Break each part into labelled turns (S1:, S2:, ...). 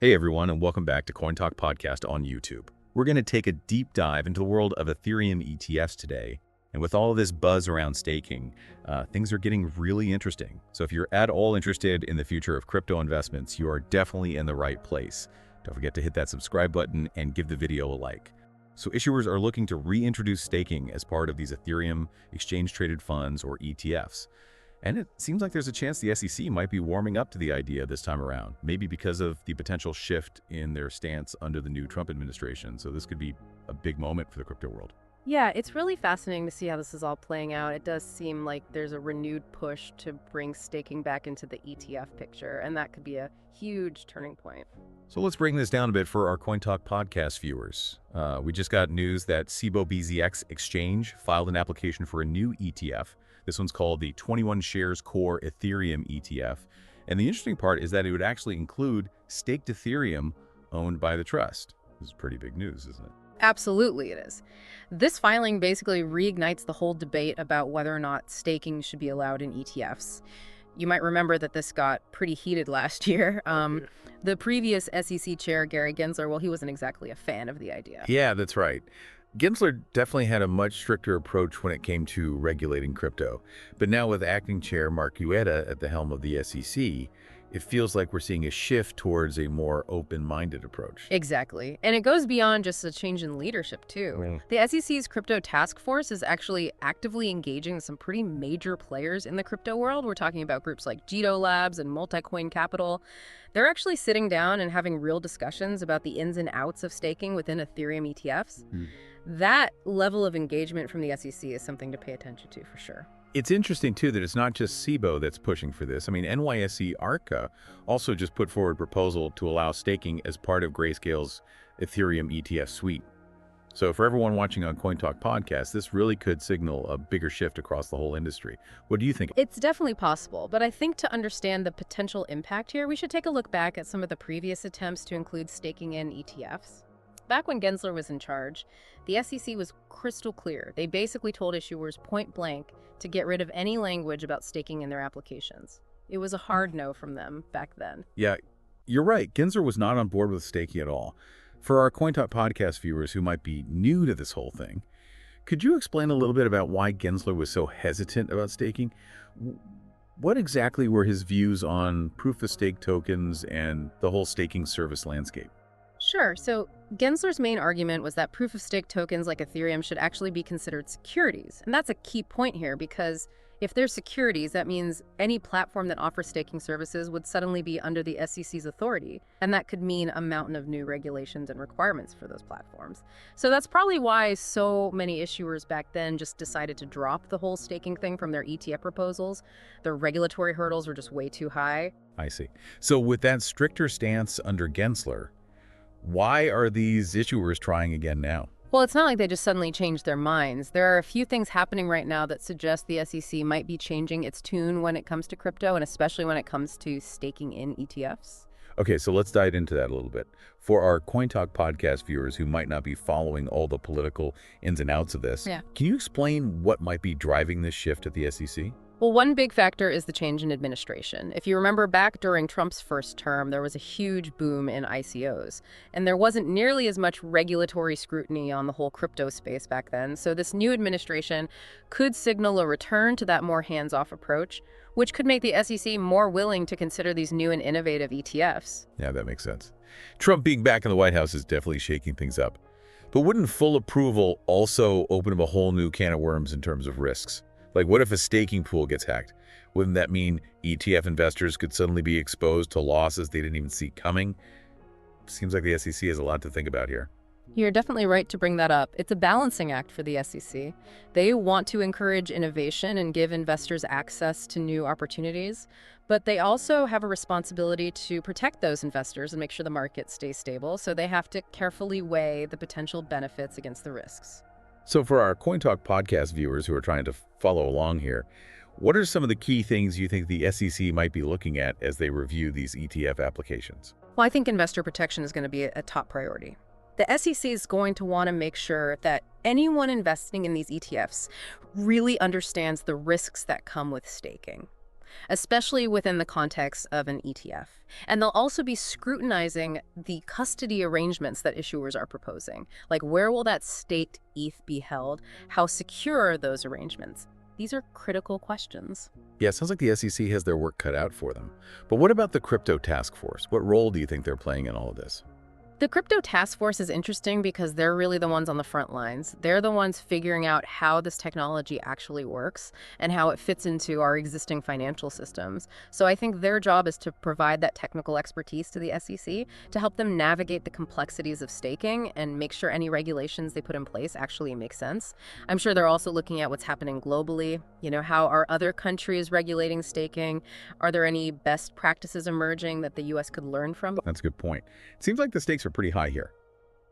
S1: Hey everyone, and welcome back to CoinTalk Podcast on YouTube. We're going to take a deep dive into the world of Ethereum ETFs today. And with all of this buzz around staking, things are getting really interesting. So if you're at all interested in the future of crypto investments, you are definitely in the right place. Don't forget to hit that subscribe button and give the video a like. So issuers are looking to reintroduce staking as part of these Ethereum exchange-traded funds, or ETFs. And it seems like there's a chance the SEC might be warming up to the idea this time around, maybe because of the potential shift in their stance under the new Trump administration. So this could be a big moment for the crypto world.
S2: Yeah, it's really fascinating to see how this is all playing out. It does seem like there's a renewed push to bring staking back into the ETF picture, and that could be a huge turning point.
S1: So let's bring this down a bit for our CoinTalk Podcast viewers. We just got news that Cboe BZX Exchange filed an application for a new ETF. This one's called the 21 Shares Core Ethereum ETF. And the interesting part is that it would actually include staked Ethereum owned by the trust. This is pretty big news, isn't it?
S2: Absolutely it is. This filing basically reignites the whole debate about whether or not staking should be allowed in ETFs. You might remember that this got pretty heated last year. The previous SEC chair, Gary Gensler, well, he wasn't exactly a fan of the idea.
S1: Yeah, that's right. Gensler definitely had a much stricter approach when it came to regulating crypto. But now with acting chair Mark Ueda at the helm of the SEC, it feels like we're seeing a shift towards a more open-minded approach.
S2: Exactly. And it goes beyond just a change in leadership, too. The SEC's crypto task force is actually actively engaging some pretty major players in the crypto world. We're talking about groups like Jito Labs and Multicoin Capital. They're actually sitting down and having real discussions about the ins and outs of staking within Ethereum ETFs. That level of engagement from the SEC is something to pay attention to for sure.
S1: It's interesting, too, that it's not just Cboe that's pushing for this. I mean, NYSE Arca also just put forward a proposal to allow staking as part of Grayscale's Ethereum ETF suite. So for everyone watching on CoinTalk Podcast, this really could signal a bigger shift across the whole industry. What do you think?
S2: It's definitely possible, but I think to understand the potential impact here, we should take a look back at some of the previous attempts to include staking in ETFs. Back when Gensler was in charge, the SEC was crystal clear. They basically told issuers point blank to get rid of any language about staking in their applications. It was a hard no from them back then.
S1: Yeah, you're right. Gensler was not on board with staking at all. For our CoinTalk Podcast viewers who might be new to this whole thing, could you explain a little bit about why Gensler was so hesitant about staking? What exactly were his views on proof-of-stake tokens and the whole staking service landscape?
S2: Sure. So Gensler's main argument was that proof-of-stake tokens like Ethereum should actually be considered securities. And that's a key point here because if they're securities, that means any platform that offers staking services would suddenly be under the SEC's authority. And that could mean a mountain of new regulations and requirements for those platforms. So that's probably why so many issuers back then just decided to drop the whole staking thing from their ETF proposals. Their regulatory hurdles were just way too high.
S1: I see. So with that stricter stance under Gensler, why are these issuers trying again now?
S2: Well, it's not like they just suddenly changed their minds. There are a few things happening right now that suggest the SEC might be changing its tune when it comes to crypto, and especially when it comes to staking in ETFs.
S1: Okay, so let's dive into that a little bit. For our CoinTalk Podcast viewers who might not be following all the political ins and outs of this, can you explain what might be driving this shift at the SEC?
S2: Well, one big factor is the change in administration. If you remember back during Trump's first term, there was a huge boom in ICOs, and there wasn't nearly as much regulatory scrutiny on the whole crypto space back then. So this new administration could signal a return to that more hands-off approach, which could make the SEC more willing to consider these new and innovative ETFs.
S1: Yeah, that makes sense. Trump being back in the White House is definitely shaking things up. But wouldn't full approval also open up a whole new can of worms in terms of risks? Like, what if a staking pool gets hacked? Wouldn't that mean ETF investors could suddenly be exposed to losses they didn't even see coming? Seems like the SEC has a lot to think about here.
S2: You're definitely right to bring that up. It's a balancing act for the SEC. They want to encourage innovation and give investors access to new opportunities, but they also have a responsibility to protect those investors and make sure the market stays stable, so they have to carefully weigh the potential benefits against the risks.
S1: So for our CoinTalk Podcast viewers who are trying to follow along here, what are some of the key things you think the SEC might be looking at as they review these ETF applications?
S2: Well, I think investor protection is going to be a top priority. The SEC is going to want to make sure that anyone investing in these ETFs really understands the risks that come with staking. especially within the context of an ETF. And they'll also be scrutinizing the custody arrangements that issuers are proposing. Like, where will that staked ETH be held? How secure are those arrangements? These are critical questions.
S1: Yeah, it sounds like the SEC has their work cut out for them. But what about the crypto task force? What role do you think they're playing in all of this?
S2: The crypto task force is interesting because they're really the ones on the front lines. They're the ones figuring out how this technology actually works and how it fits into our existing financial systems. So I think their job is to provide that technical expertise to the SEC to help them navigate the complexities of staking and make sure any regulations they put in place actually make sense. I'm sure they're also looking at what's happening globally. How are other countries regulating staking? Are there any best practices emerging that the US could learn from?
S1: That's a good point. It seems like the stakes are pretty high here,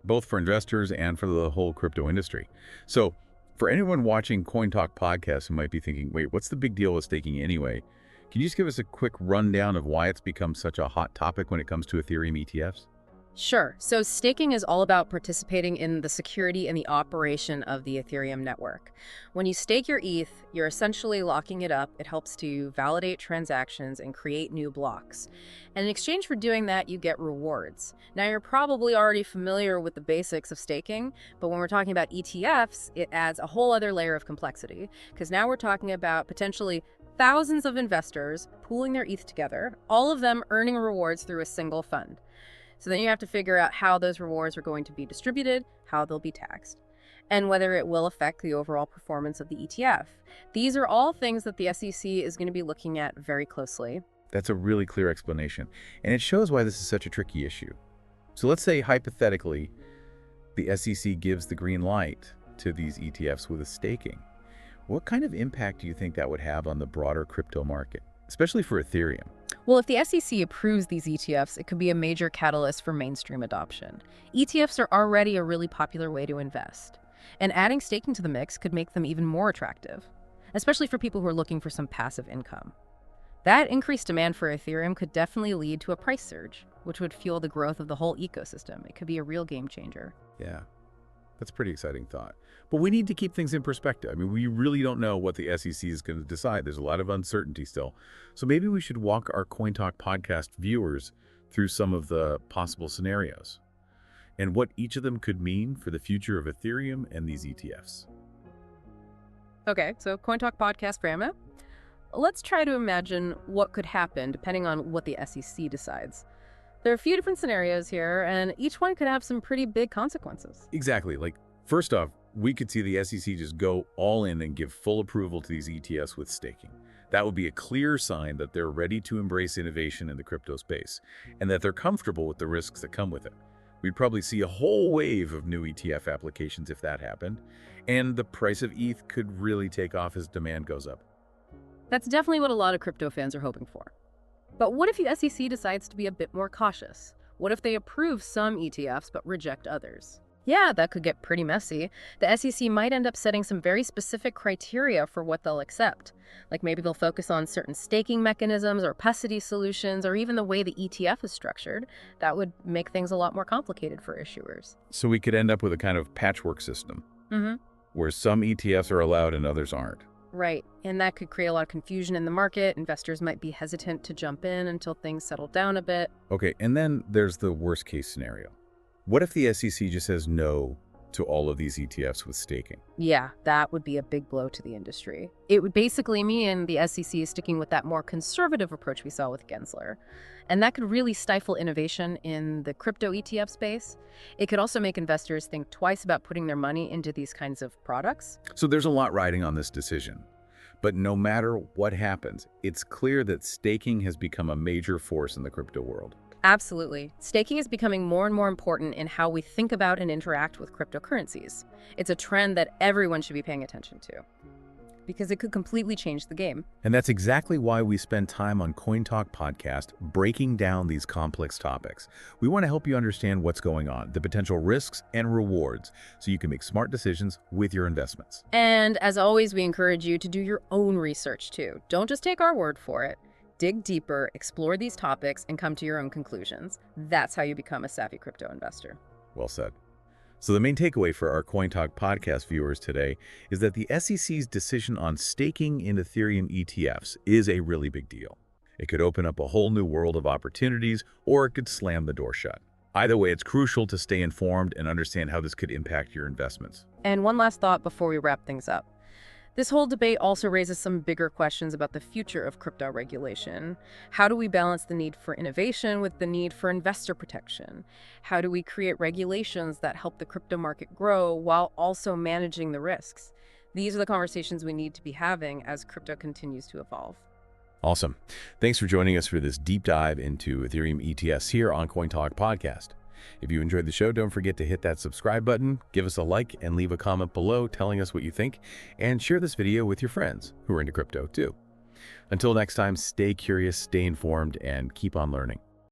S1: both for investors and for the whole crypto industry. So for anyone watching CoinTalk Podcast who might be thinking, wait, what's the big deal with staking anyway? Can you just give us a quick rundown of why it's become such a hot topic when it comes to Ethereum ETFs?
S2: Sure. So staking is all about participating in the security and the operation of the Ethereum network. When you stake your ETH, you're essentially locking it up. It helps to validate transactions and create new blocks. And in exchange for doing that, you get rewards. Now, you're probably already familiar with the basics of staking, but when we're talking about ETFs, it adds a whole other layer of complexity, because now we're talking about potentially thousands of investors pooling their ETH together, all of them earning rewards through a single fund. So then you have to figure out how those rewards are going to be distributed, how they'll be taxed, and whether it will affect the overall performance of the ETF. These are all things that the SEC is going to be looking at very closely.
S1: That's a really clear explanation, and it shows why this is such a tricky issue. So let's say, hypothetically, the SEC gives the green light to these ETFs with a staking. What kind of impact do you think that would have on the broader crypto market, especially for Ethereum?
S2: Well, if the SEC approves these ETFs, it could be a major catalyst for mainstream adoption. ETFs are already a really popular way to invest, and adding staking to the mix could make them even more attractive, especially for people who are looking for some passive income. That increased demand for Ethereum could definitely lead to a price surge, which would fuel the growth of the whole ecosystem. It could be a real game changer.
S1: Yeah, that's a pretty exciting thought. But we need to keep things in perspective. I mean, we really don't know what the SEC is going to decide. There's a lot of uncertainty still. So maybe we should walk our CoinTalk podcast viewers through some of the possible scenarios and what each of them could mean for the future of Ethereum and these ETFs.
S2: Okay, so CoinTalk Podcast Grandma. Let's try to imagine what could happen depending on what the SEC decides. There are a few different scenarios here, and each one could have some pretty big consequences.
S1: Exactly. Like, first off, we could see the SEC just go all in and give full approval to these ETFs with staking. That would be a clear sign that they're ready to embrace innovation in the crypto space and that they're comfortable with the risks that come with it. We'd probably see a whole wave of new ETF applications if that happened, and the price of ETH could really take off as demand goes up.
S2: That's definitely what a lot of crypto fans are hoping for. But what if the SEC decides to be a bit more cautious? What if they approve some ETFs but reject others? Yeah, that could get pretty messy. The SEC might end up setting some very specific criteria for what they'll accept. Like maybe they'll focus on certain staking mechanisms or custody solutions or even the way the ETF is structured. That would make things a lot more complicated for issuers.
S1: So we could end up with a kind of patchwork system where some ETFs are allowed and others aren't.
S2: Right, and that could create a lot of confusion in the market. Investors might be hesitant to jump in until things settle down a bit.
S1: Okay, and then there's the worst case scenario. What if the SEC just says no to all of these ETFs with staking?
S2: Yeah, that would be a big blow to the industry. It would basically mean the SEC is sticking with that more conservative approach we saw with Gensler. And that could really stifle innovation in the crypto ETF space. It could also make investors think twice about putting their money into these kinds of products.
S1: So there's a lot riding on this decision. But no matter what happens, it's clear that staking has become a major force in the crypto world.
S2: Absolutely. Staking is becoming more and more important in how we think about and interact with cryptocurrencies. It's a trend that everyone should be paying attention to, because it could completely change the game.
S1: And that's exactly why we spend time on CoinTalk Podcast breaking down these complex topics. We want to help you understand what's going on, the potential risks and rewards, so you can make smart decisions with your investments.
S2: And as always, we encourage you to do your own research too. Don't just take our word for it. Dig deeper, explore these topics, and come to your own conclusions. That's how you become a savvy crypto investor.
S1: Well said. So the main takeaway for our CoinTalk podcast viewers today is that the SEC's decision on staking in Ethereum ETFs is a really big deal. It could open up a whole new world of opportunities, or it could slam the door shut. Either way, it's crucial to stay informed and understand how this could impact your investments.
S2: And one last thought before we wrap things up. This whole debate also raises some bigger questions about the future of crypto regulation. How do we balance the need for innovation with the need for investor protection? How do we create regulations that help the crypto market grow while also managing the risks? These are the conversations we need to be having as crypto continues to evolve.
S1: Awesome. Thanks for joining us for this deep dive into Ethereum ETFs here on CoinTalk Podcast. If you enjoyed the show, don't forget to hit that subscribe button, give us a like, and leave a comment below telling us what you think, and share this video with your friends who are into crypto too. Until next time, stay curious, stay informed, and keep on learning.